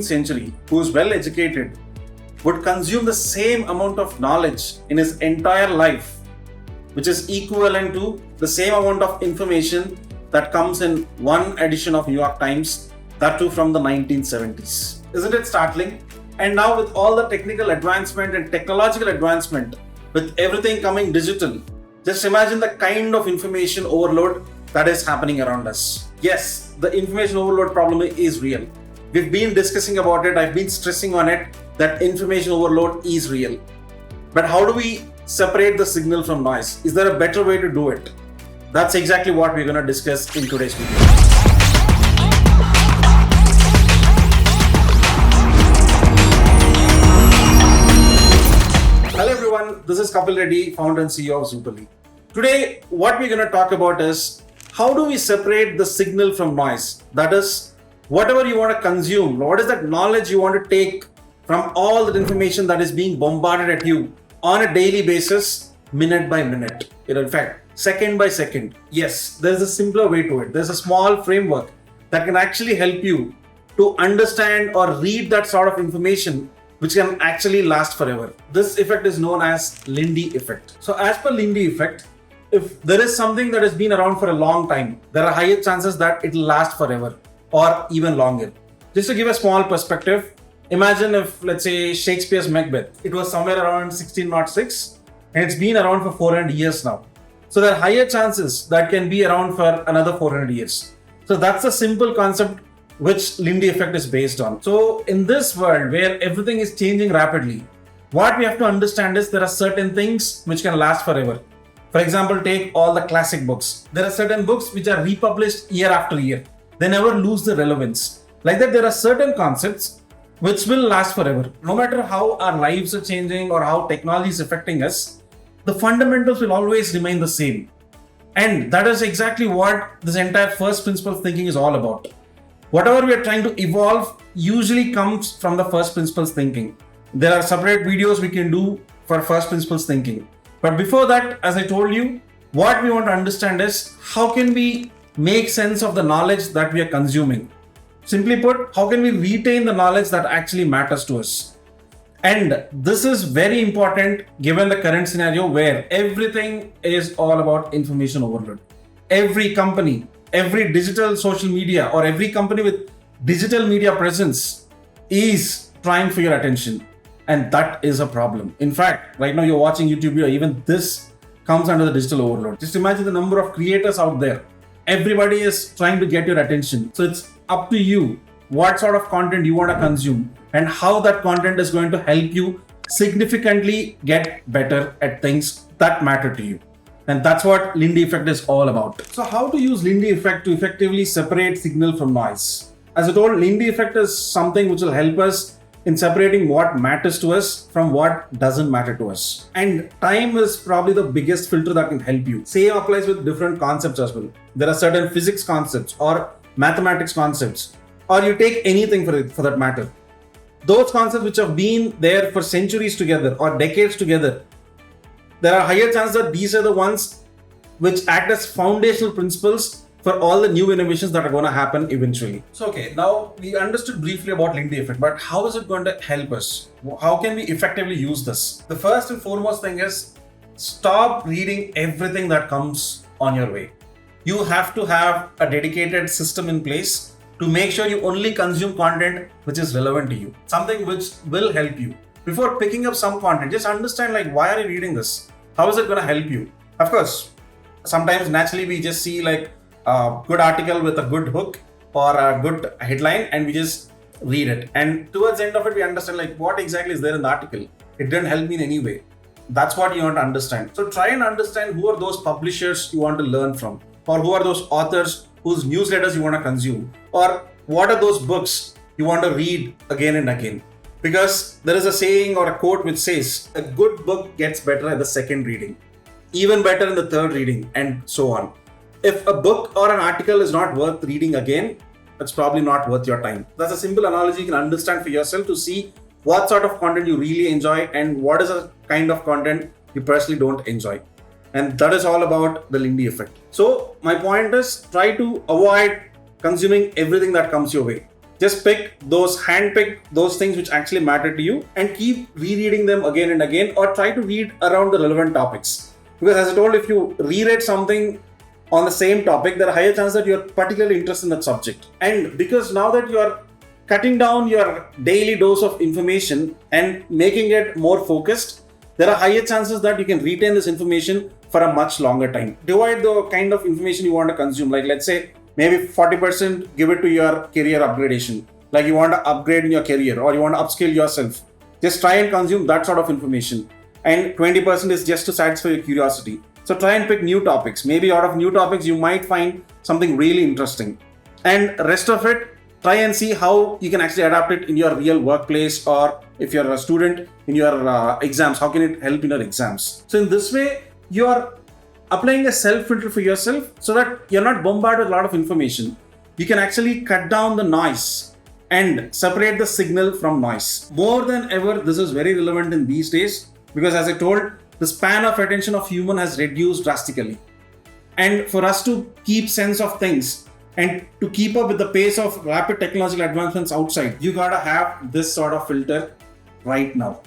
century who is well educated would consume the same amount of knowledge in his entire life, which is equivalent to the same amount of information that comes in one edition of New York Times, that too from the 1970s. Isn't it startling? And now with all the technical advancement and technological advancement, with everything coming digital, just imagine the kind of information overload that is happening around us. Yes, the information overload problem is real. We've been discussing about it, I've been stressing on it, that information overload is real. But how do we separate the signal from noise? Is there a better way to do it? That's exactly what we're going to discuss in today's video. Hello everyone, this is Kapil Reddy, founder and CEO of Zuperly. Today, what we're going to talk about is how do we separate the signal from noise? That is, whatever you want to consume, what is that knowledge you want to take from all that information that is being bombarded at you on a daily basis, minute by minute. In fact, second by second. Yes, there's a simpler way to it. There's a small framework that can actually help you to understand or read that sort of information which can actually last forever. This effect is known as Lindy Effect. So as per Lindy Effect, if there is something that has been around for a long time, there are higher chances that it will last forever or even longer. Just to give a small perspective, imagine if, let's say, Shakespeare's Macbeth, it was somewhere around 1606 and it's been around for 400 years now. So there are higher chances that can be around for another 400 years. So that's a simple concept which Lindy Effect is based on. So in this world where everything is changing rapidly, what we have to understand is there are certain things which can last forever. For example, take all the classic books. There are certain books which are republished year after year. They never lose the relevance. Like that, there are certain concepts which will last forever. No matter how our lives are changing or how technology is affecting us, the fundamentals will always remain the same. And that is exactly what this entire first principles thinking is all about. Whatever we are trying to evolve usually comes from the first principles thinking. There are separate videos we can do for first principles thinking. But before that, as I told you, what we want to understand is how can we make sense of the knowledge that we are consuming. Simply put, how can we retain the knowledge that actually matters to us? And this is very important given the current scenario where everything is all about information overload. Every company, every digital social media or every company with digital media presence is trying for your attention. And that is a problem. In fact, right now you're watching YouTube video, even this comes under the digital overload. Just imagine the number of creators out there. Everybody is trying to get your attention. So it's up to you what sort of content you want to consume and how that content is going to help you significantly get better at things that matter to you. And that's what Lindy Effect is all about. So how to use Lindy Effect to effectively separate signal from noise? As I told, Lindy Effect is something which will help us in separating what matters to us from what doesn't matter to us. And time is probably the biggest filter that can help you. Same applies with different concepts as well. There are certain physics concepts or mathematics concepts, or you take anything for that matter. Those concepts which have been there for centuries together or decades together, there are higher chances that these are the ones which act as foundational principles for all the new innovations that are going to happen eventually. So okay, now we understood briefly about Lindy Effect, but how is it going to help us? How can we effectively use this? The first and foremost thing is stop reading everything that comes on your way. You have to have a dedicated system in place to make sure you only consume content which is relevant to you, something which will help you. Before picking up some content, just understand like why are you reading this? How is it going to help you? Of course, sometimes naturally we just see like a good article with a good hook or a good headline and we just read it. And towards the end of it, we understand like what exactly is there in the article. It didn't help me in any way. That's what you want to understand. So try and understand who are those publishers you want to learn from, or who are those authors whose newsletters you want to consume, or what are those books you want to read again and again. Because there is a saying or a quote which says, a good book gets better at the second reading, even better in the third reading, and so on. If a book or an article is not worth reading again, it's probably not worth your time. That's a simple analogy you can understand for yourself to see what sort of content you really enjoy and what is a kind of content you personally don't enjoy. And that is all about the Lindy Effect. So my point is, try to avoid consuming everything that comes your way. Just handpick those things which actually matter to you and keep rereading them again and again, or try to read around the relevant topics. Because as I told, if you reread something on the same topic, there are higher chances that you're particularly interested in that subject. And because now that you are cutting down your daily dose of information and making it more focused, there are higher chances that you can retain this information for a much longer time. Divide the kind of information you want to consume. Like let's say maybe 40% give it to your career upgradation. Like you want to upgrade in your career or you want to upskill yourself. Just try and consume that sort of information. And 20% is just to satisfy your curiosity. So try and pick new topics. Maybe out of new topics, you might find something really interesting. And rest of it, try and see how you can actually adapt it in your real workplace, or if you're a student in your exams, how can it help in your exams? So in this way, you are applying a self-filter for yourself so that you're not bombarded with a lot of information. You can actually cut down the noise and separate the signal from noise. More than ever, this is very relevant in these days because, as I told, the span of attention of human has reduced drastically. And for us to keep sense of things and to keep up with the pace of rapid technological advancements outside, you gotta have this sort of filter right now.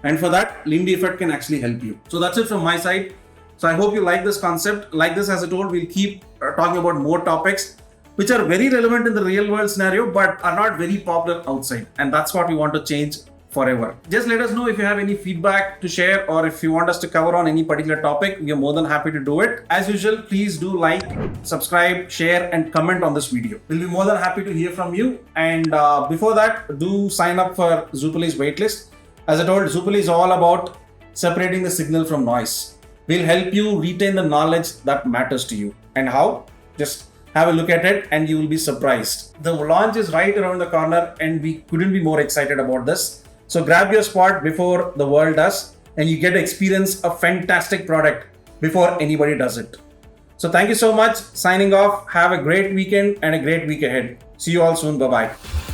And for that, Lindy Effect can actually help you. So that's it from my side. So I hope you like this concept. Like this, as I told, we'll keep talking about more topics which are very relevant in the real world scenario but are not very popular outside. And that's what we want to change forever. Just let us know if you have any feedback to share, or if you want us to cover on any particular topic. We are more than happy to do it. As usual, please do like, subscribe, share and comment on this video. We'll be more than happy to hear from you. And before that, do sign up for Zuperly's waitlist. As I told, Zuperly is all about separating the signal from noise. We'll help you retain the knowledge that matters to you. And how? Just have a look at it and you will be surprised. The launch is right around the corner and we couldn't be more excited about this. So grab your spot before the world does, and you get to experience a fantastic product before anybody does it. So thank you so much. Signing off. Have a great weekend and a great week ahead. See you all soon. Bye-bye.